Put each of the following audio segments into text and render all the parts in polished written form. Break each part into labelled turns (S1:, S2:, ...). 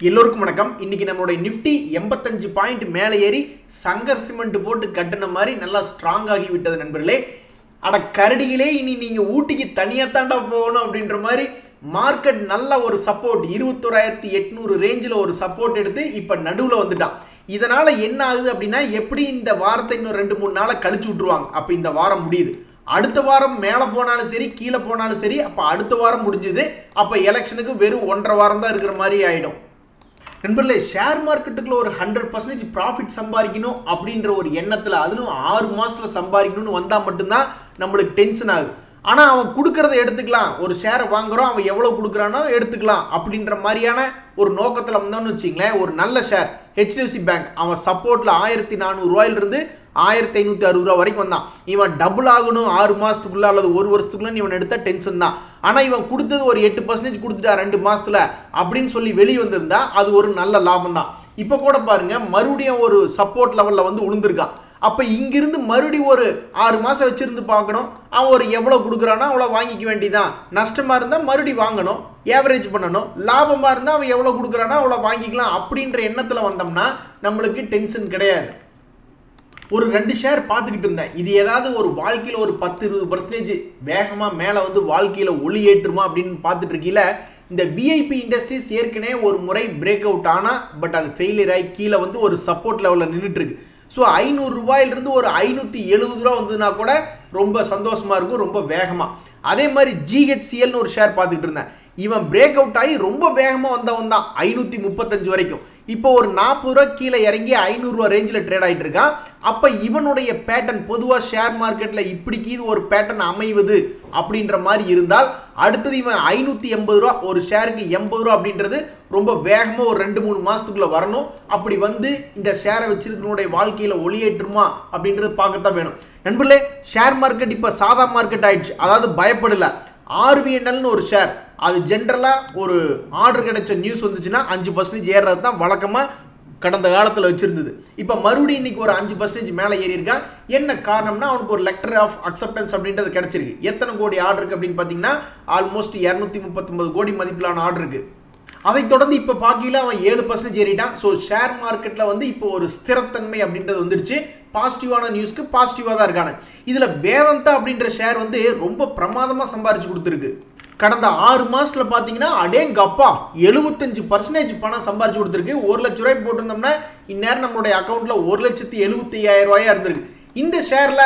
S1: எல்லோருக்கும் வணக்கம். இன்னைக்கு நம்மளுடைய நிஃப்டி 85 பாயிண்ட் மேலே ஏறி சங்கர் சிமெண்ட் போட்டு கட்டின மாதிரி நல்லா ஸ்ட்ராங் ஆகி விட்டது நண்பர்களே. அட கரடியிலே இனி நீங்க ஊட்டிக்கு தனியா தாண்டா போகணும் அப்படின்ற மாதிரி மார்க்கெட் நல்ல ஒரு சப்போர்ட் 21,800 ரேஞ்சில் ஒரு சப்போர்ட் எடுத்து இப்போ நடுவில் வந்துட்டான். இதனால என்ன ஆகுது அப்படின்னா, எப்படி இந்த வாரத்தை இன்னும் 2-3 நாளை கழிச்சு விட்டுருவாங்க. அப்போ இந்த வாரம் முடியுது, அடுத்த வாரம் மேலே போனாலும் சரி கீழே போனாலும் சரி, அப்போ அடுத்த வாரம் முடிஞ்சுது. அப்போ எலெக்ஷனுக்கு வெறும் 1.5 வாரம் தான் இருக்கிற மாதிரி ஆகிடும் நண்பர்களே. ஷேர் மார்க்கெட்டுக்குள்ள ஒரு 100% ப்ராஃபிட் சம்பாதிக்கணும் அப்படின்ற ஒரு எண்ணத்தில், அதிலும் 6 மாதத்தில் சம்பாதிக்கணும்னு வந்தால் மட்டும்தான் நம்மளுக்கு டென்ஷன் ஆகுது. ஆனால் அவன் கொடுக்கறத எடுத்துக்கலாம், ஒரு ஷேரை வாங்குறோம் அவன் எவ்வளோ கொடுக்குறானோ எடுத்துக்கலாம் அப்படின்ற மாதிரியான ஒரு நோக்கத்தில் வந்தோம்னு வச்சிங்களேன். ஒரு நல்ல ஷேர் HDFC பேங்க், அவன் சப்போர்ட்டில் 1,400 ரூபாயிலிருந்து 1,560 ரூபா வரைக்கும் வந்தான். இவன் டபுள் ஆகணும் 6 மாதத்துக்குள்ள அல்லது 1 வருஷத்துக்குள்ள இவன் எடுத்த டென்ஷன் தான். ஆனால் இவன் கொடுத்தது ஒரு 8% கொடுத்துட்டா 2 மாதத்துல அப்படின்னு சொல்லி வெளியே வந்திருந்தா அது ஒரு நல்ல லாபம் தான். இப்போ கூட பாருங்க, மறுபடியும் ஒரு சப்போர்ட் லெவலில் வந்து விழுந்திருக்கான். அப்போ இங்கிருந்து மறுபடியும் ஒரு 6 மாதம் வச்சிருந்து பார்க்கணும், அவன் ஒரு எவ்வளோ கொடுக்குறானோ அவ்வளோ வாங்கிக்க வேண்டியதான். நஷ்டமாக இருந்தால் மறுபடியும் வாங்கணும், ஏவரேஜ் பண்ணணும். லாபமாக இருந்தால் அவன் எவ்வளோ கொடுக்குறானோ அவ்வளோ வாங்கிக்கலாம் அப்படின்ற எண்ணத்தில் வந்தோம்னா நம்மளுக்கு டென்ஷன் கிடையாது. ஒரு 2 ஷேர் பார்த்துக்கிட்டு இருந்தேன். இது ஏதாவது ஒரு வாழ்க்கையில் ஒரு 10-20% வேகமாக மேலே வந்து வாழ்க்கையில் ஒளி ஏற்றுமா அப்படின்னு பார்த்துட்டு இருக்கீங்கள. இந்த VIP இண்டஸ்ட்ரீஸ் ஏற்கனவே ஒரு முறை பிரேக் அவுட் ஆனால், பட் அது ஃபெயிலியர் ஆகி கீழே வந்து ஒரு சப்போர்ட் லெவலில் நின்றுட்டு இருக்கு. ஸோ 500 ரூபாயிலிருந்து ஒரு 570 ரூபா வந்ததுன்னா கூட ரொம்ப சந்தோஷமா இருக்கும், ரொம்ப வேகமாக. அதே மாதிரி GHCLன்னு ஒரு ஷேர் பார்த்துக்கிட்டு இருந்தேன். இவன் பிரேக் அவுட் ஆகி ரொம்ப வேகமாக வந்தவன் தான் 535 வரைக்கும். இப்போ ஒரு 40 ரூபா கீழே இறங்கி 500 ரூபா ரேஞ்சில் ட்ரேட் ஆகிட்டு இருக்கான். அப்போ இவனுடைய பேட்டர்ன் பொதுவாக ஷேர் மார்க்கெட்டில் இப்படிக்கு இது ஒரு பேட்டர்ன் அமைவது அப்படின்ற மாதிரி இருந்தால், அடுத்தது இவன் 580 ரூபா ஒரு ஷேருக்கு 80 ரூபா அப்படின்றது ரொம்ப வேகமாக ஒரு 2-3 மாதத்துக்குள்ளே வரணும். அப்படி வந்து இந்த ஷேரை வச்சிருக்கனுடைய வாழ்க்கையில் ஒளியேற்றுமா அப்படின்றது பார்க்கத்தான் வேணும் நண்பர்களே. ஷேர் மார்க்கெட் இப்போ சாதா மார்க்கெட் ஆயிடுச்சு, அதாவது பயப்படல. RVNLன்னு ஒரு ஷேர், அது ஜென்ரலாக ஒரு ஆர்டர் கிடைச்ச நியூஸ் வந்துச்சுன்னா 5% ஏறுறது தான் வழக்கமாக கடந்த காலத்தில் வச்சுருந்தது. இப்போ மறுபடியும் இன்னைக்கு ஒரு 5% மேலே ஏறி இருக்கான். என்ன காரணம்னா, அவனுக்கு ஒரு லெட்டர் ஆஃப் அக்செப்டன்ஸ் அப்படின்றது கிடைச்சிருக்கு. எத்தனை கோடி ஆர்டர் இருக்குது அப்படின்னு பார்த்தீங்கன்னா, ஆல்மோஸ்ட் 239 கோடி மதிப்பிலான ஆர்டர் இருக்குது. அதை தொடர்ந்து இப்போ பாக்கியில் அவன் 7% ஏறிட்டான். ஸோ ஷேர் மார்க்கெட்டில் வந்து இப்போ ஒரு ஸ்திரத்தன்மை அப்படின்றது வந்துடுச்சு. பாசிட்டிவான நியூஸ்க்கு பாசிட்டிவாக தான் இருக்காங்க. இதில் வேதாந்தா அப்படின்ற ஷேர் வந்து ரொம்ப பிரமாதமாக சம்பாரிச்சு கொடுத்துருக்கு. கடந்த 6 மாதத்தில் பார்த்தீங்கன்னா அடேங்கப்பா 75% பணம் சம்பாரிச்சு கொடுத்துருக்கு. 1 லட்ச ரூபாய் போட்டிருந்தோம்னா இந்நேரம் நம்மளுடைய அக்கௌண்ட்டில் 1,75,000 ரூபாயா இருந்திருக்கு. இந்த ஷேரில்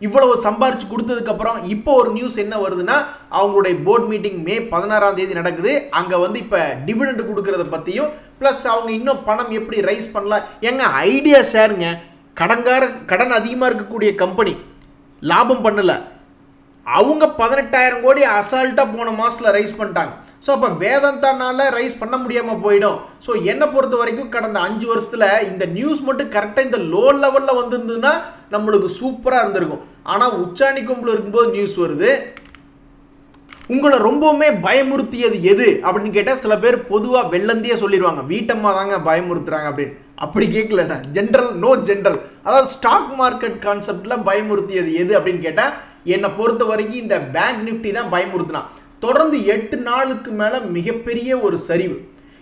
S1: இவ்வளவு சம்பாரிச்சு கொடுத்ததுக்கப்புறம் இப்போ ஒரு நியூஸ் என்ன வருதுன்னா, அவங்களுடைய போர்ட் மீட்டிங் மே 16ஆம் தேதி நடக்குது. அங்கே வந்து இப்போ டிவிடெண்ட் கொடுக்கறத பற்றியும், ப்ளஸ் அவங்க இன்னும் பணம் எப்படி ரைஸ் பண்ணலாம். எங்க ஐடியா ஷேருங்க, கடன் அதிகமாக இருக்கக்கூடிய கம்பெனி லாபம் பண்ணல, அவங்க 18,000 கோடி அசால்ட்டாக போன மாதத்தில் ரைஸ் பண்ணிட்டாங்க. ஸோ அப்போ வேதாந்தானால ரைஸ் பண்ண முடியாமல் போயிடும். ஸோ என்னை பொறுத்த வரைக்கும் கடந்த 5 வருஷத்தில் இந்த நியூஸ் மட்டும் கரெக்டாக இந்த லோ லெவலில் வந்திருந்ததுன்னா நம்மளுக்கு சூப்பராக இருந்திருக்கும். ஆனால் உச்சாணி கொம்பில் இருக்கும்போது நியூஸ் வருது. உங்களை ரொம்பவுமே பயமுறுத்தியது எது அப்படின்னு கேட்டால், சில பேர் பொதுவாக வெள்ளந்தியே சொல்லிடுவாங்க, வீட்டம்மா தாங்க பயமுறுத்துறாங்க அப்படின்னு. அப்படி கேட்கல, ஜென்ரல் நோ ஜென்ரல், அதாவது ஸ்டாக் மார்க்கெட் கான்செப்டில் பயமுறுத்தியது எது அப்படின்னு கேட்டால், என்னை பொறுத்த வரைக்கும் இந்த பேங்க் நிஃப்டி தான் பயமுறுத்தினா. தொடர்ந்து 8 நாளுக்கு மேலே மிகப்பெரிய ஒரு சரிவு.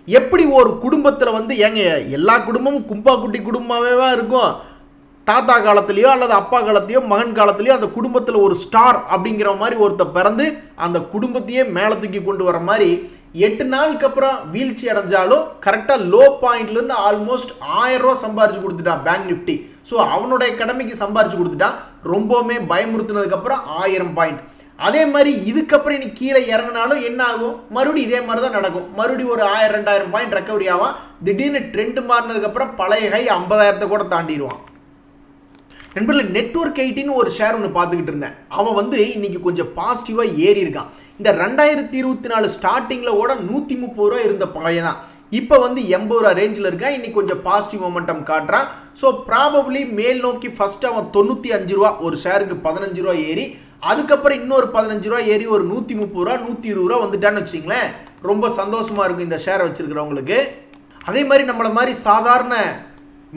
S1: எப்படி ஒரு குடும்பத்தில் வந்து ஏங்க எல்லா குடும்பமும் கும்பா குட்டி குடும்பமாகவே இருக்கும். தாத்தா காலத்துலேயோ அல்லது அப்பா காலத்தையோ மகன் காலத்துலேயோ அந்த குடும்பத்தில் ஒரு ஸ்டார் அப்படிங்கிற மாதிரி ஒருத்தர் பிறந்து அந்த குடும்பத்தையே மேலே தூக்கி கொண்டு வர மாதிரி 8 நாளுக்கு அப்புறம் வீழ்ச்சி அடைஞ்சாலும் கரெக்டாக லோ பாயிண்ட்லேருந்து ஆல்மோஸ்ட் 1000 ரூபா சம்பாரிச்சு கொடுத்துட்டான் பேங்க் நிஃப்டி. ஸோ அவனுடைய கடமைக்கு சம்பாரிச்சு கொடுத்துட்டான். ரொம்பவுமே பயமுறுத்தினதுக்கப்புறம் 1000 பாயிண்ட். அதே மாதிரி இதுக்கப்புறம் இன்னைக்கு கீழே இறங்கினாலும் என்ன ஆகும், மறுபடியும் இதே மாதிரி தான் நடக்கும். மறுபடியும் ஒரு 1000-2000 பாயிண்ட் ரெக்கவரி ஆகும். திடீர்னு ட்ரெண்ட் மாறினதுக்கப்புறம் பழைய ஹை 50,000 கூட தாண்டிடுவான் நண்பர்கள். நெட்வொர்க் 18 ஒரு ஷேர் ஒன்று பார்த்துக்கிட்டு இருந்தேன். அவன் வந்து இன்னைக்கு கொஞ்சம் பாசிட்டிவாக ஏறி இருக்கான். இந்த 2024 ஸ்டார்டிங்கில் கூட 130 ரூபா இருந்த பழைய தான் இப்போ வந்து 80 ரூபா ரேஞ்சில் இருக்கான். இன்னைக்கு கொஞ்சம் பாசிட்டிவ் மொமெண்டம் காட்டுறான். ஸோ ப்ராபப்ளி மேல் நோக்கி ஃபர்ஸ்ட் அவன் 95 ரூபா ஒரு ஷேருக்கு 15 ரூபா ஏறி, அதுக்கப்புறம் இன்னொரு 15 ரூபா ஏறி ஒரு 130 ரூபா 120 ரூபா வந்துட்டான்னு வச்சிங்களேன். ரொம்ப சந்தோஷமா இருக்கும் இந்த ஷேரை வச்சிருக்கிறவங்களுக்கு. அதே மாதிரி நம்மளை மாதிரி சாதாரண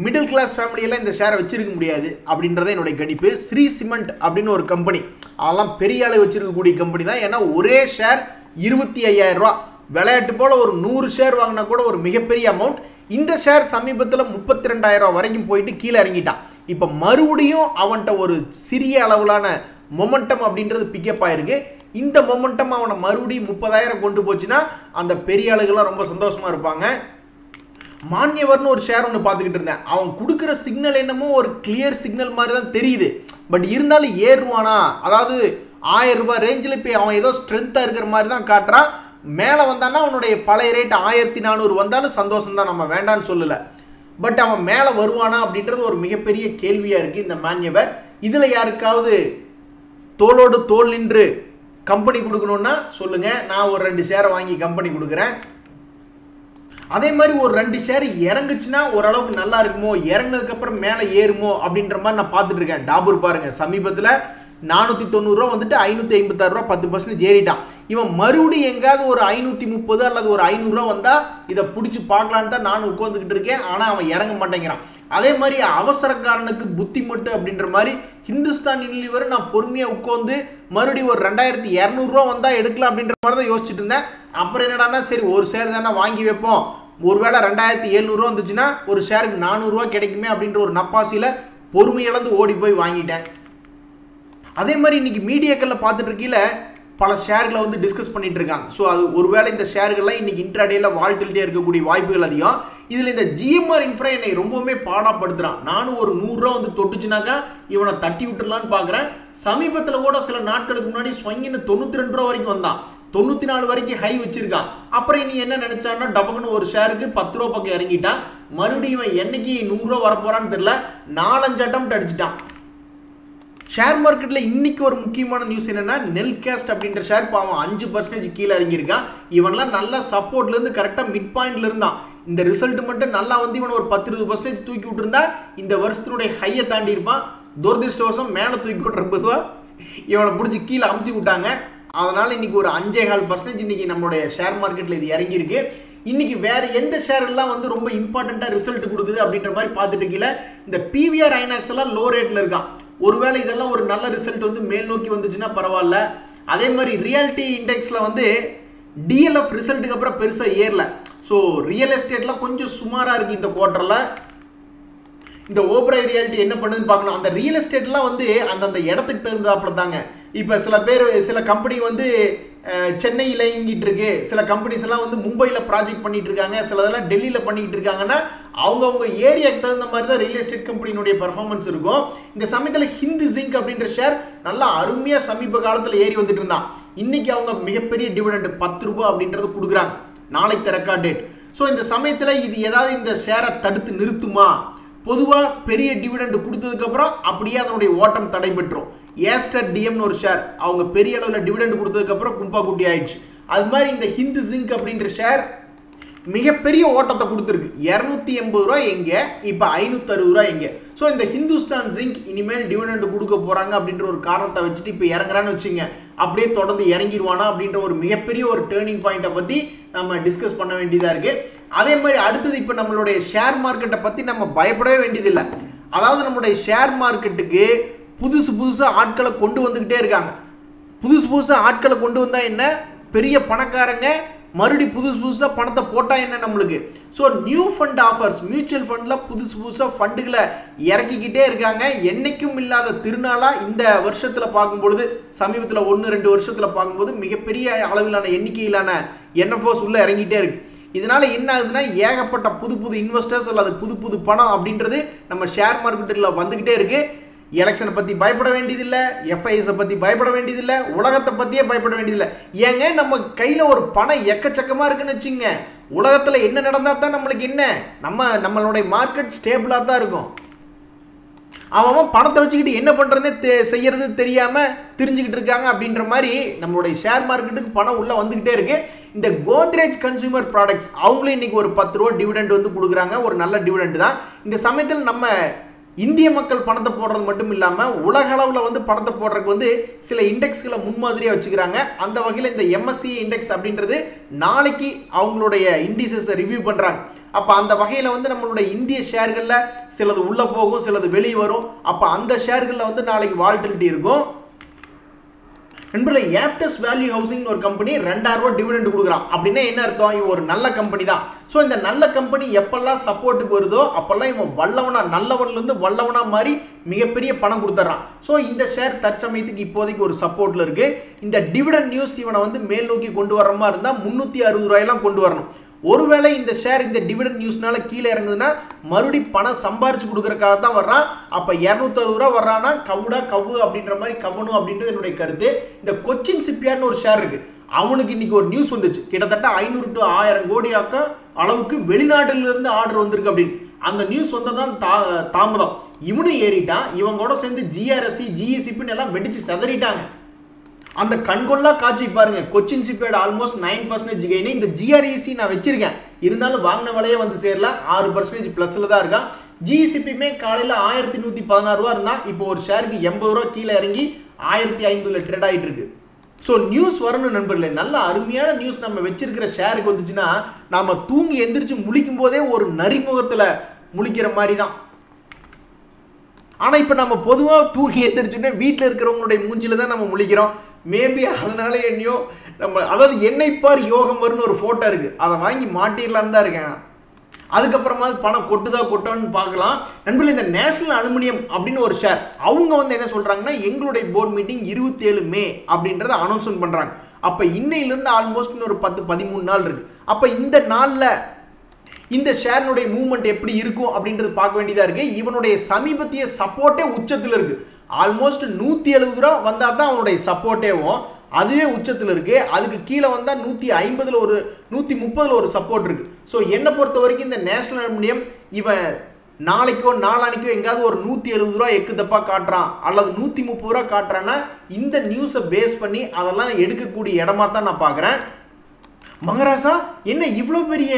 S1: மிடில் கிளாஸ் ஃபேமிலியெல்லாம் இந்த ஷேரை வச்சிருக்க முடியாது அப்படின்றத என்னுடைய கணிப்பு. ஸ்ரீ சிமெண்ட் அப்படின்னு ஒரு கம்பெனி, அதெல்லாம் பெரிய அளவு வச்சிருக்கக்கூடிய கம்பெனி தான். ஏன்னா ஒரே ஷேர் 25,000 ரூபா விளையாட்டு போல ஒரு 100 ஷேர் வாங்கினா கூட ஒரு மிகப்பெரிய அமௌண்ட். இந்த ஷேர் சமீபத்தில் 32,000 வரைக்கும் போயிட்டு கீழே இறங்கிட்டான். இப்போ மறுபடியும் அவன்கிட்ட ஒரு சிறிய அளவிலான மொமெண்டம் அப்படின்றது பிக்கப் ஆயிருக்கு. இந்த மொமெண்டம் அவனை மறுபடியும் 30,000 கொண்டு போச்சுன்னா அந்த பெரிய ஆளுகள்லாம் ரொம்ப சந்தோஷமா இருப்பாங்க. மான்யவர்னு ஒரு ஷேர் ஒன்று பார்த்துக்கிட்டு இருந்தேன். அவன் கொடுக்குற சிக்னல் என்னமோ ஒரு கிளியர் சிக்னல் மாதிரி தான் தெரியுது. பட் இருந்தாலும் ஏறுவானா, அதாவது 1000 ரூபாய் ரேஞ்சில் இப்போ அவன் ஏதோ ஸ்ட்ரென்த்தாக இருக்கிற மாதிரி தான் காட்டுறான். மேலே வந்தான்னா அவனுடைய பழைய ரேட் 1400 வந்தாலும் சந்தோஷம் தான், நம்ம வேண்டான்னு சொல்லலை. பட் அவன் மேலே வருவானா அப்படின்றது ஒரு மிகப்பெரிய கேள்வியாக இருக்குது இந்த மான்யவர். இதில் யாருக்காவது தோளோடு தோல் நின்று கம்பெனி கொடுக்கணுன்னா சொல்லுங்கள், நான் ஒரு 2 ஷேரை வாங்கி கம்பெனி கொடுக்குறேன். அதே மாதிரி ஒரு 2 ஷேர் இறங்குச்சுன்னா ஓரளவுக்கு நல்லா இருக்குமோ, இறங்கினதுக்கப்புறம் மேலே ஏறுமோ அப்படின்ற மாதிரி நான் பார்த்துட்டு இருக்கேன். டாபர் பாருங்கள், சமீபத்தில் 490 ரூபா வந்துட்டு 556 ரூபா 10% ஏறிட்டான். இவன் மறுபடியும் எங்காவது ஒரு 530 அல்லது ஒரு 500 ரூபா வந்தால் இதை பிடிச்சி பார்க்கலான்னு தான் நான் உட்காந்துக்கிட்டு இருக்கேன். ஆனால் அவன் இறங்க மாட்டேங்கிறான். அதே மாதிரி அவசரக்காரனுக்கு புத்தி மட்டும் அப்படின்ற மாதிரி ஹிந்துஸ்தான் யூனிலிவர் நான் பொறுமையாக உட்காந்து மறுபடியும் ஒரு 2200 ரூபா வந்தால் எடுக்கலாம் அப்படின்ற மாதிரி தான் யோசிச்சுட்டு இருந்தேன். அப்புறம் என்னடானா சரி ஒரு ஷேர் தானே வாங்கி வைப்போம், ஒருவேளை 2700 ரூபா வந்துச்சுன்னா ஒரு ஷேருக்கு 400 ரூபா கிடைக்குமே அப்படின்ற ஒரு நப்பாசியில் பொறுமை இழந்து ஓடி போய் வாங்கிட்டேன். அதே மாதிரி இன்னைக்கு மீடியாக்களில் பார்த்துட்டு இருக்கீல பல ஷேர்களை வந்து டிஸ்கஸ் பண்ணிட்டு இருக்காங்க. ஸோ அது ஒருவேளை இந்த ஷேர்கள்லாம் இன்னைக்கு இன்ட்ராடேல வால்டிலிட்டியாக இருக்கக்கூடிய வாய்ப்புகள் அதிகம். இதில் இந்த ஜிஎம்ஆர் இன்ஃப்ரா என்னை ரொம்பவுமே பாடாப்படுத்துறான். நானும் ஒரு 100 ரூபா வந்து தொட்டுச்சுனாக்கா இவனை தட்டி விட்டுடலான்னு பார்க்குறேன். சமீபத்தில் கூட சில நாட்களுக்கு முன்னாடி ஸ்வங்கின்னு 92 ரூபா வரைக்கும் வந்தான், 94 வரைக்கும் ஹை வச்சிருக்கான். அப்புறம் இனி என்ன நினைச்சான்னா டபக்குன்னு ஒரு ஷேருக்கு 10 ரூபா பக்கம் இறங்கிட்டான். மறுபடியும் இவன் என்னைக்கு 100 ரூபா வரப்போறான்னு தெரியல, 4-5 அட்டம் அடிச்சிட்டான். ஷேர் மார்க்கெட்டில் இன்னைக்கு ஒரு முக்கியமான நியூஸ் என்னன்னா, நெல்காஸ்ட் அப்படின்ற ஷேர் பாவம் 5% கீழே இறங்கியிருக்கான். இவன்லாம் நல்லா சப்போர்ட்லேருந்து கரெக்டாக மிட் பாயிண்ட்ல இருந்தான். இந்த ரிசல்ட் மட்டும் நல்லா வந்து இவன் ஒரு 10-20% தூக்கி விட்டுருந்தா இந்த வருஷத்தினுடைய ஹையை தாண்டி இருப்பான். துரதிருஷ்டவசம் மேலே தூக்கி விட்டுறப்பதுவா இவனை பிடிச்சி கீழே அமுத்தி விட்டாங்க. அதனால் இன்னைக்கு ஒரு 5.25% இன்னைக்கு நம்மளுடைய ஷேர் மார்க்கெட்டில் இது இறங்கியிருக்கு. இன்னைக்கு வேற எந்த ஷேர் எல்லாம் வந்து ரொம்ப இம்பார்ட்டண்ட்டாக ரிசல்ட் கொடுக்குது அப்படின்ற மாதிரி பார்த்துட்டு இருக்கீல, இந்த பிவிஆர் ஐநாக்ஸ் எல்லாம் லோ ரேட்டில் இருக்கான். ஒருவேளை இதெல்லாம் ஒரு நல்ல ரிசல்ட் வந்து மேல் நோக்கி வந்துச்சுன்னா பரவாயில்ல. அதே மாதிரி ரியாலிட்டி இண்டெக்ஸில் வந்து டிஎல்எஃப் ரிசல்ட்டுக்கு அப்புறம் பெருசாக ஏறல. ஸோ ரியல் எஸ்டேட்லாம் கொஞ்சம் சுமாராக இருக்குது இந்த குவார்ட்டரில். இந்த ஓப்ராய் ரியாலிட்டி என்ன பண்ணுதுன்னு பார்க்கணும். அந்த ரியல் எஸ்டேட்லாம் வந்து அந்தந்த இடத்துக்கு தகுந்தாப்புல தாங்க. இப்போ சில கம்பெனி வந்து சென்னையில் இயங்கிட்டு இருக்கு, சில கம்பெனிஸ் எல்லாம் வந்து மும்பையில் ப்ராஜெக்ட் பண்ணிட்டு இருக்காங்க, சிலதெல்லாம் டெல்லியில் பண்ணிட்டு இருக்காங்கன்னா அவங்கவுங்க ஏரியாவுக்கு தகுந்த மாதிரி தான் ரியல் எஸ்டேட் கம்பெனியினுடைய பர்ஃபார்மன்ஸ் இருக்கும். இந்த சமயத்தில் ஹிந்து ஜிங்க் அப்படின்ற ஷேர் நல்லா அருமையாக சமீப காலத்தில் ஏறி வந்துட்டு இருந்தான். இன்னைக்கு அவங்க மிகப்பெரிய டிவிடெண்ட் 10 ரூபாய் அப்படின்றது கொடுக்குறாங்க, நாளைக்கு ரெக்கார்ட் டேட். ஸோ இந்த சமயத்தில் இது ஏதாவது இந்த ஷேரை தடுத்து நிறுத்துமா? பொதுவாக பெரிய டிவிடெண்ட் கொடுத்ததுக்கப்புறம் அப்படியே அதனுடைய ஓட்டம் தடைபெற்றோம். ஏஸ்டர் டிஎம்னு ஒரு ஷேர் அவங்க பெரிய அளவில் டிவிடெண்ட் கொடுத்ததுக்கப்புறம் கும்பா குட்டி ஆயிடுச்சு. அது மாதிரி இந்த ஹிந்து ஜிங்க் அப்படின்ற ஷேர் மிகப்பெரிய ஓட்டத்தை கொடுத்துருக்கு. 280 ரூபாய் எங்கே, இப்போ 560 ரூபாய் எங்கே. ஸோ இந்த ஹிந்துஸ்தான் ஜிங்க் இனிமேல் டிவிடெண்ட் கொடுக்க போகிறாங்க அப்படின்ற ஒரு காரணத்தை வச்சுட்டு இப்போ இறங்குறான்னு வச்சுங்க, அப்படியே தொடர்ந்து இறங்கிடுவானா அப்படின்ற ஒரு மிகப்பெரிய ஒரு டேர்னிங் பாயிண்ட்டை பற்றி நம்ம டிஸ்கஸ் பண்ண வேண்டியதாக இருக்குது. அதே மாதிரி அடுத்தது இப்போ நம்மளுடைய ஷேர் மார்க்கெட்டை பற்றி நம்ம பயப்படவே வேண்டியதில்லை. அதாவது நம்மளுடைய ஷேர் மார்க்கெட்டுக்கு புதுசாக ஆட்களை கொண்டு வந்துக்கிட்டே இருக்காங்க. புதுசாக ஆட்களை கொண்டு வந்தால் என்ன, பெரிய பணக்காரங்க மறுபடியும் புதுசாக பணத்தை போட்டால் என்ன நம்மளுக்கு. So new fund offers, mutual ஃபண்டில் புதுசாக ஃபண்டுகளை இறக்கிக்கிட்டே இருக்காங்க. என்றைக்கும் இல்லாத திருநாளாக இந்த வருஷத்தில் பார்க்கும்பொழுது, சமீபத்தில் 1-2 வருஷத்தில் பார்க்கும்போது மிகப்பெரிய அளவிலான எண்ணிக்கையிலான என்எஃப்ஓஸ் உள்ளே இறங்கிட்டே இருக்குது. இதனால் என்ன ஆகுதுன்னா ஏகப்பட்ட புது இன்வெஸ்டர்ஸ் அல்லது புது பணம் அப்படின்றது நம்ம ஷேர் மார்க்கெட்டில் வந்துக்கிட்டே இருக்குது. எலெக்ஷனை பற்றி பயப்பட வேண்டியதில்லை, எஃப்ஐஎஸை பற்றி பயப்பட வேண்டியதில்லை, உலகத்தை பற்றியே பயப்பட வேண்டியதில்லை. ஏங்க நம்ம கையில் ஒரு பணம் எக்கச்சக்கமாக இருக்குன்னு வச்சுங்க, உலகத்தில் என்ன நடந்தால் தான் நம்மளுக்கு என்ன, நம்மளுடைய மார்க்கெட் ஸ்டேபிளாக தான் இருக்கும். அவன் பணத்தை வச்சுக்கிட்டு என்ன பண்ணுறதுன்னு செய்யறது தெரியாமல் தெரிஞ்சுக்கிட்டு இருக்காங்க. அப்படின்ற மாதிரி நம்மளுடைய ஷேர் மார்க்கெட்டுக்கு பணம் உள்ளே வந்துக்கிட்டே இருக்கு. இந்த கோத்ரேஜ் கன்சூமர் ப்ராடக்ட்ஸ் அவங்களும் இன்னைக்கு ஒரு 10 ரூபா டிவிடெண்ட் வந்து கொடுக்குறாங்க. ஒரு நல்ல டிவிடெண்ட் தான். இந்த சமயத்தில் நம்ம இந்திய மக்கள் பணத்தை போடுறது மட்டும் இல்லாமல் உலக அளவில் வந்து பணத்தை போடுறதுக்கு வந்து சில இண்டெக்ஸ்களை முன்மாதிரியாக வச்சுக்கிறாங்க. அந்த வகையில் இந்த எம்எஸ்சி இண்டெக்ஸ் அப்படின்றது நாளைக்கு அவங்களுடைய இண்டிசஸை ரிவ்யூ பண்ணுறாங்க. அப்போ அந்த வகையில் வந்து நம்மளுடைய இந்திய ஷேர்களில் சிலது உள்ளே போகும், சிலது வெளியே வரும். அப்போ அந்த ஷேர்களில் வந்து நாளைக்கு வால்டிலிட்டி இருக்கும். நண்பர்களே, ஆப்டஸ் வேல்யூ ஹவுசிங் ஒரு கம்பெனி 2000 ரூபாய் டிவிடெண்ட் கொடுக்குறான். அப்படின்னா என்ன அர்த்தம்? இவன் ஒரு நல்ல கம்பெனி தான். ஸோ இந்த நல்ல கம்பெனி எப்பெல்லாம் சப்போர்ட்டுக்கு வருதோ அப்பெல்லாம் இவன் வல்லவனா, நல்லவன்லேருந்து வல்லவனா மாதிரி மிகப்பெரிய பணம் கொடுத்துட்றான். ஸோ இந்த ஷேர் தற்சமயத்துக்கு இப்போதைக்கு ஒரு சப்போர்ட்டில் இருக்கு. இந்த டிவிடெண்ட் நியூஸ் இவனை வந்து மேல் நோக்கி கொண்டு வர மாதிரி இருந்தால் 360 ரூபாயெல்லாம் கொண்டு வரணும். ஒருவேளை இந்த ஷேர் இந்த டிவிடெண்ட் நியூஸ்னால கீழே இறங்குதுன்னா மறுபடி பணம் சம்பாரிச்சு கொடுக்கறதுக்காக தான் வர்றான். அப்போ 260 ரூபா வர்றான்னா கவ்வு அப்படின்ற மாதிரி கவணும் அப்படின்றது என்னுடைய கருத்து. இந்த கொச்சின் ஷிப்யார்ட்னு ஒரு ஷேர் இருக்கு. அவனுக்கு இன்னைக்கு ஒரு நியூஸ் வந்துச்சு, கிட்டத்தட்ட 500 to 1000 கோடி அளவுக்கு வெளிநாட்டிலிருந்து ஆர்டர் வந்திருக்கு அப்படின்னு. அந்த நியூஸ் வந்ததான் தாமதம். இவனும் ஏறிட்டான். இவங்களோட சேர்ந்து ஜிஆர்எஸ்சி ஜிஇசிபின்னு எல்லாம் வெடிச்சு செதறிட்டாங்க. அந்த கண்கொள்ளா காட்சி பாருங்க. Cochin shipyard almost 9% gain. இந்த ஜிஆர்இசி நான் வச்சிருக்கேன், இருந்தாலும் வாங்கின விலையே வந்து சேரல. 6% பிளஸ்ல தான் இருக்கா. ஜிஇசிபியுமே காலையில் 1116 ரூபா இருந்தா இப்போ ஒரு ஷேருக்கு 80 ரூபா கீழே இறங்கி 1500 ட்ரேட் ஆகிட்டு இருக்கு. ஸோ நியூஸ் வரணும் நண்பர்களே. நல்ல அருமையான நியூஸ் நம்ம வச்சிருக்கிற ஷேருக்கு வந்துச்சுன்னா நாம தூங்கி எந்திரிச்சு முழிக்கும் போதே ஒரு நரிமுகத்தில் முழிக்கிற மாதிரி தான். ஆனால் இப்போ நம்ம பொதுவாக தூங்கி எந்திரிச்சுன்னா வீட்டில் இருக்கிறவங்களுடைய மூஞ்சில தான் நம்ம முழிக்கிறோம். மேபி அதனால என்னையோ நம்ம, அதாவது என்னைப்பார் யோகம் வரும்னு ஒரு ஃபோட்டோ இருக்குது, அதை வாங்கி மாட்டிடலான்னு தான் இருக்கேன். அதுக்கப்புறமா பணம் கொட்டான்னு பார்க்கலாம். நண்பர்களே, இந்த நேஷனல் அலுமினியம் அப்படின்னு ஒரு ஷேர், அவங்க வந்து என்ன சொல்கிறாங்கன்னா எங்களுடைய போர்ட் மீட்டிங் 27 மே அப்படின்றத அனௌன்ஸ்மெண்ட் பண்ணுறாங்க. அப்போ இன்னையிலேருந்து ஆல்மோஸ்ட் இன்னொரு 10-13 நாள் இருக்குது. அப்போ இந்த நாளில் இந்த ஷேர்னுடைய மூவ்மெண்ட் எப்படி இருக்கும் அப்படின்றது பார்க்க வேண்டியதாக இருக்குது. இவனுடைய சமீபத்திய சப்போர்ட்டே உச்சத்தில் இருக்குது. ஆல்மோஸ்ட் 170 ரூபா வந்தால் தான் அவனுடைய சப்போர்ட்டேவும், அதுவே உச்சத்தில் இருக்கு. அதுக்கு கீழே வந்தால் 150 ஒரு 130 ஒரு சப்போர்ட் இருக்கு. ஸோ என்னை பொறுத்த வரைக்கும் இந்த நேஷனல் அலுமினியம் இவன் நாளைக்கோ நாளானிக்கோ எங்காவது ஒரு 170 ரூபா எக்கு தப்பா காட்டுறான் அல்லது 130 ரூபா காட்டுறான்னா இந்த நியூஸை பேஸ் பண்ணி அதெல்லாம் எடுக்கக்கூடிய இடமா தான் நான் பார்க்குறேன். மகராசா, என்ன இவ்வளோ பெரிய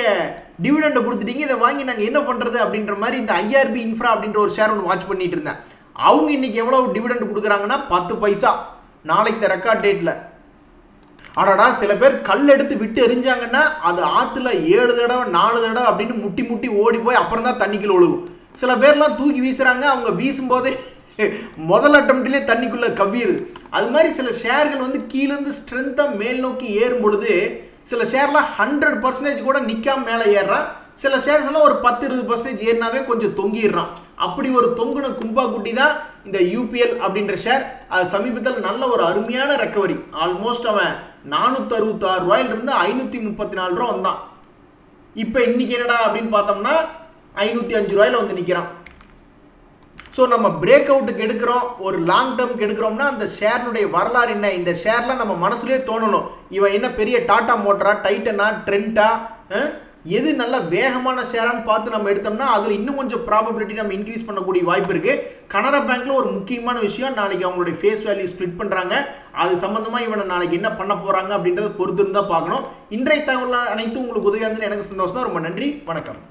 S1: டிவிடெண்டை கொடுத்துட்டீங்க, இதை வாங்கி நாங்கள் என்ன பண்ணுறது அப்படின்ற மாதிரி இந்த ஐஆர்பி இன்ஃப்ரா அப்படின்ற ஒரு ஷேர் ஒன்று வாட்ச் பண்ணிட்டு இருந்தேன். அவங்க இன்னைக்கு எவ்வளோ டிவிடெண்ட் கொடுக்குறாங்கன்னா 10 பைசா நாளைக்கு ரெக்கார்ட் டேட்டில். ஆடாடா, சில பேர் கல் எடுத்து விட்டு எரிஞ்சாங்கன்னா அது ஆற்றுல 7 தடவை 4 தடவை அப்படின்னு முட்டி முட்டி ஓடி போய் அப்புறம் தான் தண்ணிக்குள்ள ஒழுகும். சில பேர்லாம் தூக்கி வீசுறாங்க, அவங்க வீசும்போதே முதல் அட்டம்ப்ட்லேயே தண்ணிக்குள்ளே கவ்விடுது. அது மாதிரி சில ஷேர்கள் வந்து கீழேருந்து ஸ்ட்ரென்த்தாக மேல் நோக்கி ஏறும் பொழுது சில ஷேர்லாம் 100% கூட நிற்காம மேலே ஏறுறான். சில ஷேர்ஸ் எல்லாம் ஒரு 10-20% ஏறினாவே கொஞ்சம் தொங்கிடுறான். அப்படி ஒரு தொங்குன கும்பா குட்டி தான் இந்த யூபிஎல் அப்படின்ற ஷேர். அது சமீபத்தில் நல்ல ஒரு அருமையான ரெக்கவரி. ஆல்மோஸ்ட் அவன் 466 ரூபாயிலிருந்து 534 ரூபா வந்தான். இப்போ இன்னைக்கு என்னடா அப்படின்னு பார்த்தோம்னா 505 ரூபாயில வந்து நிற்கிறான். ஸோ நம்ம பிரேக் அவுட்டுக்கு எடுக்கிறோம், ஒரு லாங் டேர்முக்கு எடுக்கிறோம்னா அந்த ஷேர்னுடைய வரலாறு என்ன, இந்த ஷேர்லாம் நம்ம மனசுலேயே தோணணும். இவன் என்ன பெரிய டாடா மோட்டரா, டைட்டனா, ட்ரெண்டா, எது நல்ல வேகமான ஷேரான்னு பார்த்து நம்ம எடுத்தோம்னா அதில் இன்னும் கொஞ்சம் ப்ராபபிலிட்டி நம்ம இன்க்ரீஸ் பண்ணக்கூடிய வாய்ப்பு இருக்குது. கனரா பேங்க்ல ஒரு முக்கியமான விஷயம், நாளைக்கு அவங்களுடைய ஃபேஸ் வேல்யூ ஸ்ப்ளிட் பண்ணுறாங்க. அது சம்மந்தமாக இவனை நாளைக்கு என்ன பண்ண போகிறாங்க அப்படின்றத பொறுத்து இருந்தால் பார்க்கணும். இன்றைய தகவல் அனைத்தும் உங்களுக்கு உதவியாக இருந்தது எனக்கு சந்தோஷம் தான். ரொம்ப நன்றி, வணக்கம்.